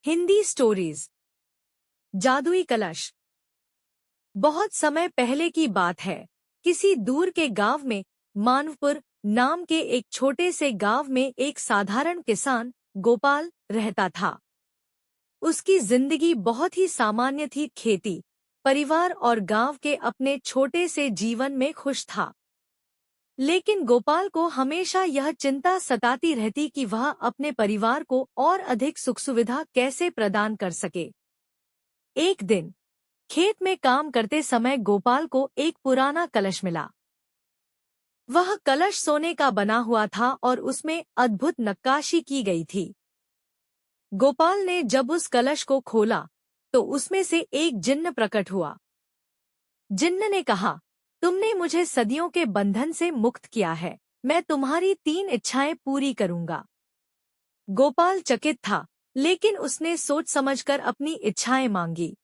Hindi stories. जादुई कलश। बहुत समय पहले की बात है। किसी दूर के गांव में मानवपुर नाम के एक छोटे से गांव में एक साधारण किसान गोपाल रहता था। उसकी जिंदगी बहुत ही सामान्य थी। खेती, परिवार और गांव के अपने छोटे से जीवन में खुश था। लेकिन गोपाल को हमेशा यह चिंता सताती रहती कि वह अपने परिवार को और अधिक सुख सुविधा कैसे प्रदान कर सके। एक दिन खेत में काम करते समय गोपाल को एक पुराना कलश मिला। वह कलश सोने का बना हुआ था और उसमें अद्भुत नक्काशी की गई थी। गोपाल ने जब उस कलश को खोला तो उसमें से एक जिन्न प्रकट हुआ। जिन्न ने कहा, तुमने मुझे सदियों के बंधन से मुक्त किया है, मैं तुम्हारी 3 इच्छाएं पूरी करूंगा। गोपाल चकित था, लेकिन उसने सोच समझकर अपनी इच्छाएं मांगी।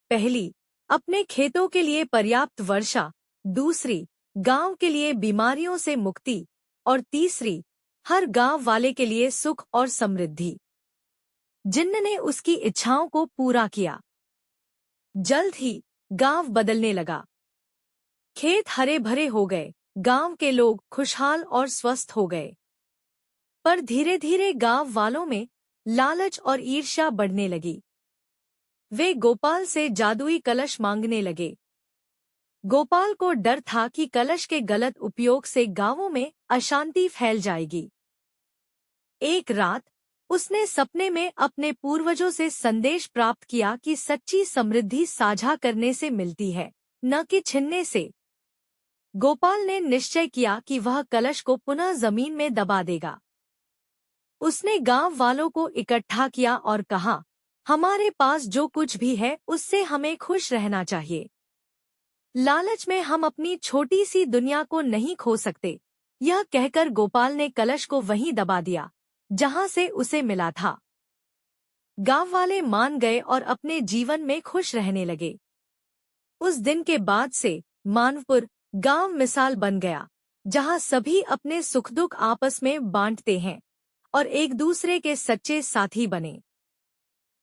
पहली, अपने खेतों के लिए पर्याप्त वर्षा। दूसरी, गांव के लिए बीमारियों से मुक्ति। और तीसरी, हर गांव वाले के लिए सुख और समृद्धि। जिन्न ने उसकी इच्छाओं को पूरा किया। जल्द ही गांव बदलने लगा। खेत हरे भरे हो गए, गांव के लोग खुशहाल और स्वस्थ हो गए। पर धीरे धीरे गांव वालों में लालच और ईर्ष्या बढ़ने लगी। वे गोपाल से जादुई कलश मांगने लगे। गोपाल को डर था कि कलश के गलत उपयोग से गांवों में अशांति फैल जाएगी। एक रात उसने सपने में अपने पूर्वजों से संदेश प्राप्त किया कि सच्ची समृद्धि साझा करने से मिलती है, न कि छीनने से। गोपाल ने निश्चय किया कि वह कलश को पुनः जमीन में दबा देगा। उसने गांव वालों को इकट्ठा किया और कहा, हमारे पास जो कुछ भी है उससे हमें खुश रहना चाहिए। लालच में हम अपनी छोटी सी दुनिया को नहीं खो सकते। यह कहकर गोपाल ने कलश को वहीं दबा दिया जहां से उसे मिला था। गांव वाले मान गए और अपने जीवन में खुश रहने लगे। उस दिन के बाद से मानवपुर गांव मिसाल बन गया, जहां सभी अपने सुख दुख आपस में बांटते हैं और एक दूसरे के सच्चे साथी बने।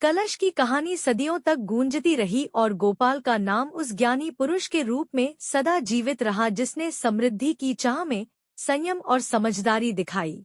कलश की कहानी सदियों तक गूंजती रही और गोपाल का नाम उस ज्ञानी पुरुष के रूप में सदा जीवित रहा जिसने समृद्धि की चाह में संयम और समझदारी दिखाई।